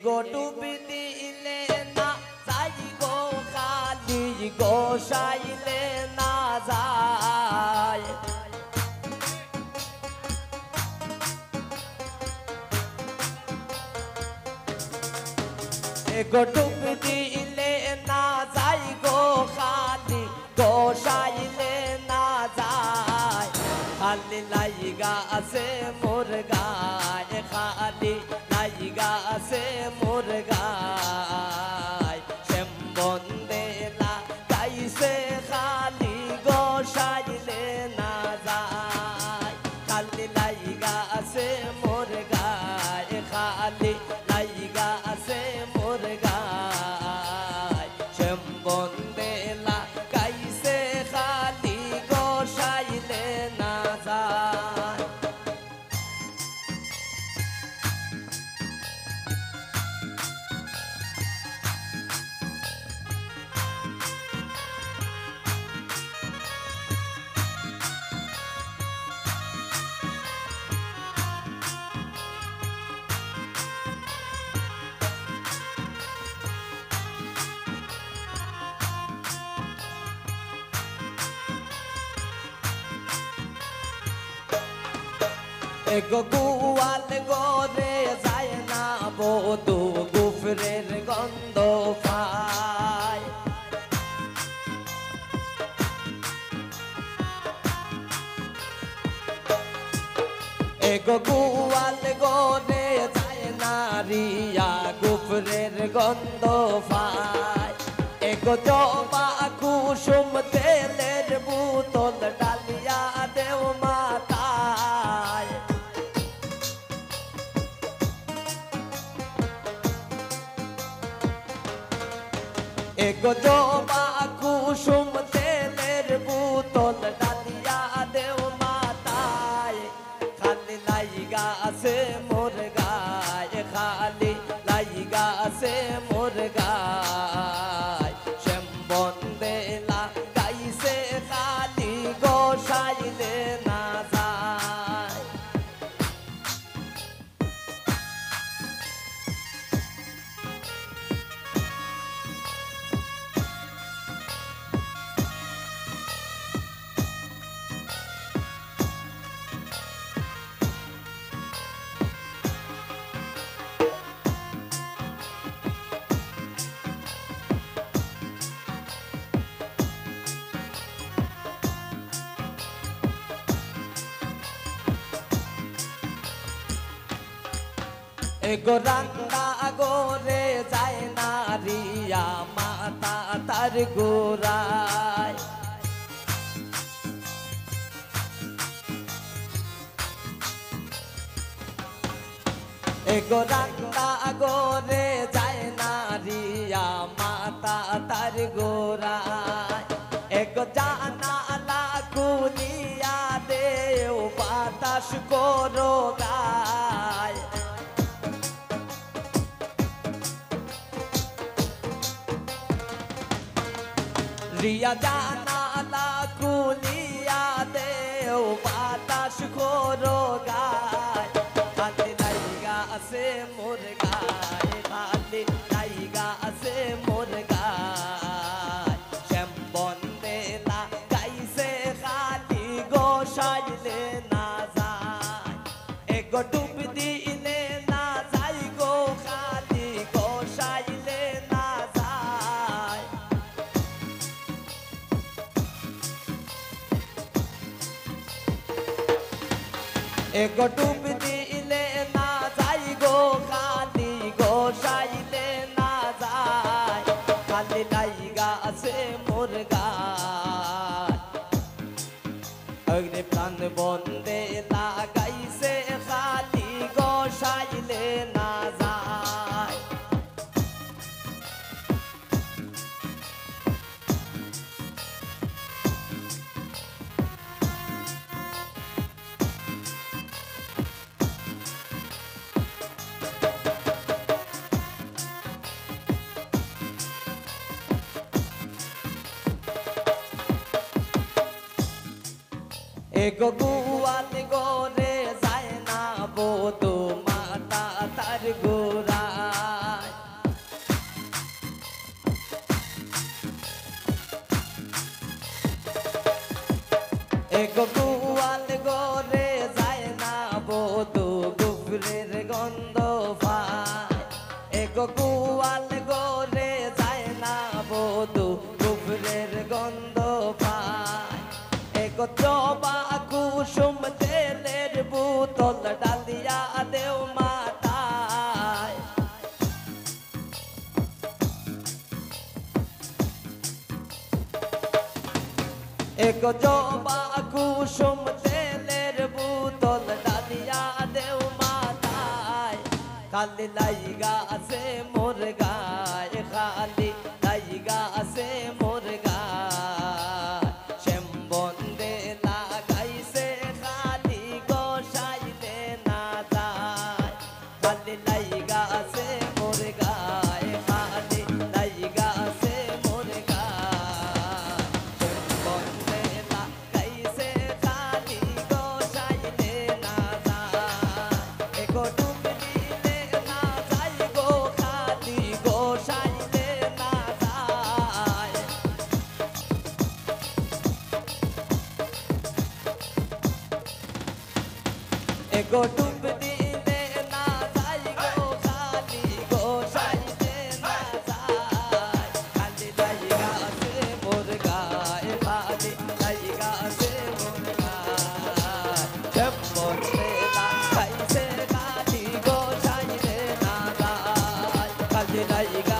এগো ডুবি দিলে না যাই গো খালি গোসাইলে না যায় এগো ডুবি দিলে না যাই গো খালি গোসাইলে না যায় খালি লাইগা আছে মোর গায় খালি লাইগা আছে মোর গায় শ্যাম বন্দেলা গাইছে খালি গোসাইলে না যায় খালি লাইগা আছে মোর গায় খালি লাইগা আছে মোর গায় শ্যাম বন্দেলা গাইছে খালি গোসাইলে না যায় এগো গোয়াল গোরে যায় না বধূ গুফরের গন্ধ পায় এগো গোয়াল গোরে যায় না রিয়া গুফরের গন্ধ পায় এগো জবা কুসুম তেলের বোতল ডালিয়া দেও মাতায় এগো জবা কুসুম তেলের বোতল ডালিয়া দেও মাতায় খালি লাইগা আছে মোর গায় খালি লাইগা আছে মোর গায় শ্যাম বন্দেলা গাইছে খালি গোসাইলে না যায় এগো রান্না গোরে যায় না রিয়া মাতা তার গোরায় এগো রান্না গোরে যায় না রিয়া মাতা তার গোরায় এগো জানালা খুলিয়া দেও বাতাস করো গায় রিয়া জানালা খুলিয়া দেও বাতাস করো গায় খালি লাইগা আছে মোর গায় খালি লাইগা আছে মোর গায় শ্যাম বন্দেলা গাইছে খালি গোসাইলে না যায় এগো ডুব দিলে না যাই গো খালি গোসাইলে না যায় এগো ডুব দিলে না যাই গো খালি গোসাইলে না যায় খালি লাইগা আছে মোর গায় অগ্নি প্রাণ বন্দে লাগাইছে খালি গোসাইলে না যায় এগো গোয়াল গোরে যায় না বধূ মাতা তার গোরায় এগো গোয়াল গরে যায় না বধু গুফরের গন্ধ পায় এগো গোয়াল গরে যায় না বধু গুফরের গন্ধ পায় এগো জবা কুসুম তেলের বোতল ডালিয়া দেও মাথায় এগো জবা কুসুম তেলের বোতল ডালিয়া দেও মাথায় খালি লাইগা আছে মোর গায়ে খালি লাইগা আছে মোর গায়ে শ্যাম বন্দে লাগাইছে খালি গোসাইলে না যায় খালি লাইগা আছে মোর গায়ে খালি লাইগা আছে মোর গায়ে বন্দে লাগাইছে খালি গোসাইলে না যায় এগো ডুব দিলে না যায় গো খালি গোসাইলে না যায় এগো ডুব দিলে না যায় গো খালি গোসাইলে না যায় খালি লাইগা আছে মোর গায়ে খালি লাইগা আছে মোর গায়ে শ্যাম বন্দে লাগাইছে খালি গোসাইলে না যায় খালি লাইগা